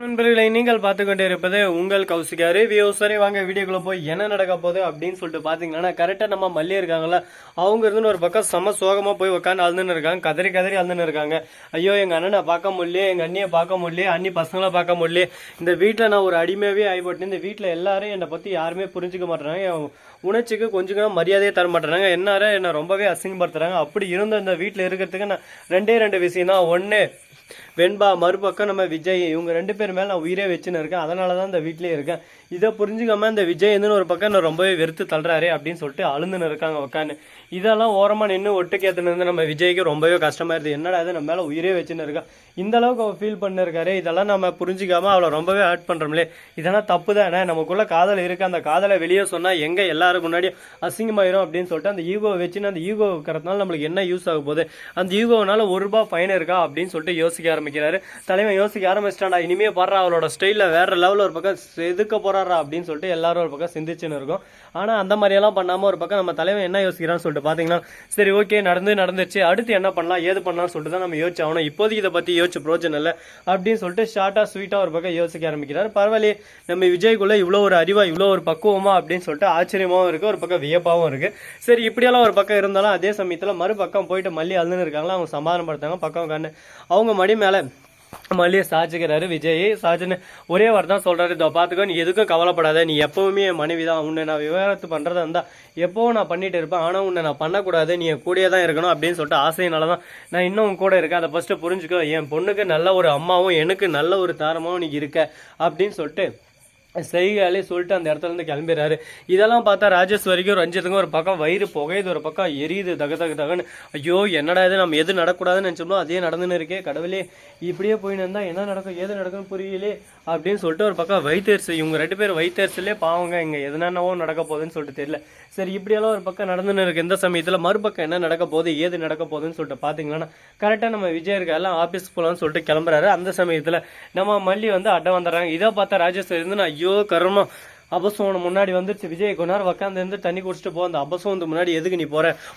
நண்பர்களை நீங்கள் பார்த்து கொண்டே இருப்பது உங்கள் கௌசிகா ரிவ்யூ. சரி வாங்க வீடியோக்குள்ள போய் என்ன நடக்க போகுது அப்படின்னு சொல்லிட்டு பாத்தீங்கன்னா, கரெக்டா நம்ம மல்லி இருக்காங்கல்ல, அவங்க இருந்து ஒரு பக்கம் செம சோகமா போய் உட்காந்து அழுதுன்னு இருக்காங்க, கதறி கதறி அழுதுன்னு இருக்காங்க. ஐயோ எங்க அண்ணனை பார்க்க முடியல, எங்க அண்ணியை பார்க்க முடியல, அண்ணி பசங்களை பார்க்க முடியல, இந்த வீட்டுல நான் ஒரு அடிமையாவே ஆகிப்பட்டேன், இந்த வீட்டுல எல்லாரும் என்னை பத்தி யாருமே புரிஞ்சுக்க மாட்டேறாங்க, என் உணர்ச்சிக்கு கொஞ்சம் மரியாதையே தர மாட்டேறாங்க, என்ன ரொம்பவே அசிங்கப்படுத்துறாங்க. அப்படி இருந்த இந்த வீட்டுல இருக்கிறதுக்கு நான் ரெண்டு விஷயம் தான். ஒண்ணு வெண்பா, மறுபக்கம் நம்ம விஜய், இவங்க ரெண்டு பேர் மேல நான் உயிரே வச்சுன்னு இருக்கேன், அதனாலதான் இந்த வீட்லயே இருக்கேன். இதை புரிஞ்சுக்காம இந்த விஜய் ஒரு பக்கம் நான் ரொம்பவே வெறுத்து தள்ளுறாரு அப்படின்னு சொல்லிட்டு அழுந்துன்னு இருக்காங்க உட்காந்து. இதெல்லாம் ஓரமா நின்று ஒட்டுக்கேத்துன்னு இருந்து நம்ம விஜய்க்கு ரொம்பவே கஷ்டமா இருது. என்னடா இது நம்ம மேல உயிரே வச்சுன்னு இருக்கா, இந்த அளவுக்கு அவ ஃபீல் பண்ணிருக்காரு, இதெல்லாம் நம்ம புரிஞ்சுக்காம அவளை ரொம்பவே ஹர்ட் பண்றோம்லே, இதெல்லாம் தப்பு தானே, நமக்குள்ள காதல் இருக்கு, அந்த காதலை வெளியே சொன்னா எங்க எல்லாருக்கும் முன்னாடி அசிங்கமாயிரும் அப்படின்னு சொல்லிட்டு அந்த ஈகோவை வச்சுன்னு அந்த ஈகோ இருக்கிறதுனால நம்மளுக்கு என்ன யூஸ் ஆக போகுது, அந்த ஈகோனால ₹1 ஃபைன் இருக்கா அப்படின்னு சொல்லிட்டு யோசிக்க ஆரம்பிக்கிறாரு. தலைவன் யோசிக்க ஆரம்பிச்சிட்டாண்டா, இனிமே பாடுறா அவளோட ஸ்டைல வேற லெவலில் ஒரு பக்கம் எதுக்க போறாரா அப்படின்னு சொல்லிட்டு எல்லாரும் ஒரு பக்கம் சிந்திச்சுன்னு இருக்கும். ஆனா அந்த மாதிரியெல்லாம் பண்ணாம ஒரு பக்கம் நம்ம தலைவன் என்ன யோசிக்கிறான்னு சொல்லிட்டு பாத்தீங்கன்னா, சரி ஓகே நடந்துச்சு, அடுத்து என்ன பண்ணலாம் ஏது பண்ணலாம்னு சொல்லிட்டு தான் நம்ம யோசிச்சாகணும், இப்போதைக்கு இதை பத்தி யோசிச்சு பிரோஜனம் இல்லை அப்படின்னு சொல்லிட்டு ஷார்ட்டா ஸ்வீட்டா ஒரு பக்கம் யோசிக்க ஆரம்பிக்கிறார். பரவாயில்லையே நம்ம விஜய்க்குள்ள இவ்வளோ ஒரு அறிவா இவ்வளோ ஒரு பக்குவமா அப்படின்னு சொல்லிட்டு ஆச்சரியமாவும் இருக்கு, ஒரு பக்கம் வியப்பாவும் இருக்கு. சரி இப்படியெல்லாம் ஒரு பக்கம் இருந்தாலும் அதே சமயத்துல மறுபக்கம் போயிட்டு மல்லி அழுதுன்னு இருக்காங்களா, அவங்க சமாதானப்படுத்தாங்க. பக்கம் கண்ணு அவங்க மடி மேல மல்லியை சாச்சுக்கிறாரு விஜய். சாச்சுன்னு ஒரே வார்த்தை தான் சொல்றாரு, இதோ பாத்துக்கோ, நீ எதுக்கும் கவலைப்படாத, நீ எப்பவுமே என் மனைவி தான், உன்னை நான் விவகாரத்து பண்றதா இருந்தா எப்பவும் நான் பண்ணிட்டு இருப்பேன், ஆனா உன்னை நான் பண்ணக்கூடாது, நீ என் கூடயே தான் இருக்கணும் அப்படின்னு சொல்லிட்டு ஆசையினாலதான் நான் இன்னும் உன் கூட இருக்கேன், அதை ஃபர்ஸ்ட் புரிஞ்சுக்கோ, என் பொண்ணுக்கு நல்ல ஒரு அம்மாவும் எனக்கு நல்ல ஒரு தாரமாவும் நீ இருக்க அப்படின்னு சொல்லிட்டு செய்காலே சொல்லிட்டு அந்த இடத்துல இருந்து கிளம்பிடுறாரு. இதெல்லாம் பார்த்தா ராஜேஸ்வரிக்கும் ரஞ்சித்துக்கும் ஒரு பக்கம் வயிறு புகையுது, ஒரு பக்கம் எரியுது தகன்னு. ஐயோ என்னடா இது, நம்ம எது நடக்கூடாதுன்னு நினைச்சோம்னா அதே நடந்துன்னு இருக்கே, கடவுளே இப்படியே போயின்னு இருந்தா என்ன நடக்கும் ஏது நடக்கும்னு புரியலே அப்படின்னு சொல்லிட்டு ஒரு பக்கம் வயிற்றுச்சு. இவங்க ரெண்டு பேரும் வயிற்றுலே பாவங்க, இங்க எதுனாவோ நடக்க போகுதுன்னு சொல்லிட்டு தெரியல. சரி இப்படியெல்லாம் ஒரு பக்கம் நடந்துன்னு இருக்கு. இந்த சமயத்துல மறுபக்கம் என்ன நடக்க போகுது ஏது நடக்க போகுதுன்னு சொல்லிட்டு பாத்தீங்கன்னா, கரெக்டா நம்ம விஜய் இருக்க எல்லாம் ஆபீஸ் போலாம்னு சொல்லிட்டு கிளம்புறாரு. அந்த சமயத்துல நம்ம மல்லி அட்டம் வந்துடுறாங்க. இதை பார்த்தா ராஜேஸ்வரி இருந்து ஐயோ கருமம், அபசம் முன்னாடி வந்துருச்சு, விஜய் கொஞ்ச நேரம் உட்காந்து இருந்து தண்ணி குடிச்சிட்டு போ, அந்த அபசம் முன்னாடி எதுக்கு நீ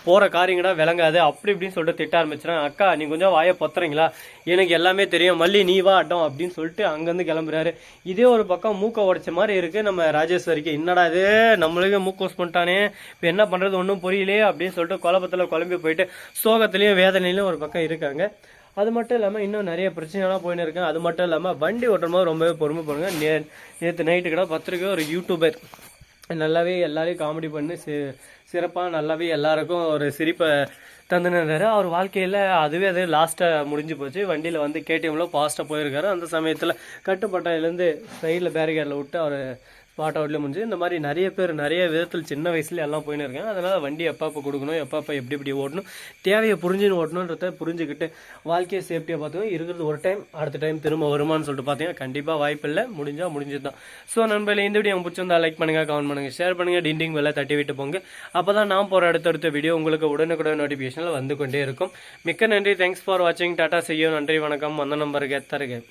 போற காரியங்கடா விளங்காது அப்படி இப்படின்னு சொல்லிட்டு திட்ட ஆரம்பிச்சிடறேன். அக்கா நீ கொஞ்சம் வாயை பொத்துறீங்களா, எனக்கு எல்லாமே தெரியும், மல்லி நீ வா அட்டம் அப்படின்னு சொல்லிட்டு அங்கிருந்து கிளம்புறாரு. இதே ஒரு பக்கம் மூக்க உடைச்ச மாதிரி இருக்கு நம்ம ராஜேஸ்வரிக்கு. என்னடா இது நம்மளுக்கு மூக்க யூஸ் பண்ணிட்டானே, இப்ப என்ன பண்றது ஒன்றும் புரியலையே அப்படின்னு சொல்லிட்டு குழப்பத்துல குழம்பி போயிட்டு சோகத்திலையும் வேதனையிலும் ஒரு பக்கம் இருக்காங்க. அது மட்டும் இல்லாமல் இன்னும் நிறைய பிரச்சனைலாம் போயின்னு இருக்கேன். அது மட்டும் இல்லாமல் வண்டி ஓட்டும் போது ரொம்பவே பொறுமை பண்ணுங்க. நேற்று நைட்டு கூட 10 ஒரு யூடியூபர் நல்லாவே எல்லாரையும் காமெடி பண்ணி சிறப்பாக நல்லாவே எல்லாருக்கும் ஒரு சிரிப்பை தந்துனாரு. அவர் வாழ்க்கையில் அதுவே அது லாஸ்ட்டாக முடிஞ்சு போச்சு. வண்டியில் கேடிஎம்ல ஃபாஸ்ட்டாக போயிருக்காரு. அந்த சமயத்தில் கட்டுப்பட்டையிலேருந்து சைடில் பேரிகேடில் விட்டு அவர் ஸ்பாட் அவுட்லேயே முடிஞ்சு. இந்த மாதிரி நிறைய பேர் நிறைய விதத்தில் சின்ன வயசுல எல்லாம் போயின்னு இருக்காங்க. அதனால் வண்டி எப்பப்போ கொடுக்கணும், எப்பப்போ எப்படி ஓட்டணும், தேவையை புரிஞ்சுன்னு ஓட்டணுன்றத புரிஞ்சுக்கிட்டு வாழ்க்கையை சேஃப்டியாக பார்த்துக்கணும். இருக்கிறது ஒரு டைம், அடுத்த டைம் திரும்ப வருமானு சொல்லிட்டு பார்த்தீங்கன்னா கண்டிப்பாக வாய்ப்பு இல்லை, முடிஞ்சது தான். ஸோ நண்பர்களே இந்த வீடியோ பிடிச்சிருந்தா லைக் பண்ணுங்கள், கமெண்ட் பண்ணுங்கள், ஷேர் பண்ணுங்கள், டிண்டிங் பெல்லை தட்டி விட்டு போங்க. அப்போ தான் நான் போகிற அடுத்தடுத்த வீடியோ உங்களுக்கு உடனுக்குடன் நோட்டிஃபிகேஷனில் வந்து கொண்டே இருக்கும். மிக்க நன்றி, தேங்க்ஸ் ஃபார் வாட்சிங், டாடா, செய்யும், நன்றி, வணக்கம், அந்த நம்பருக்கு தருக.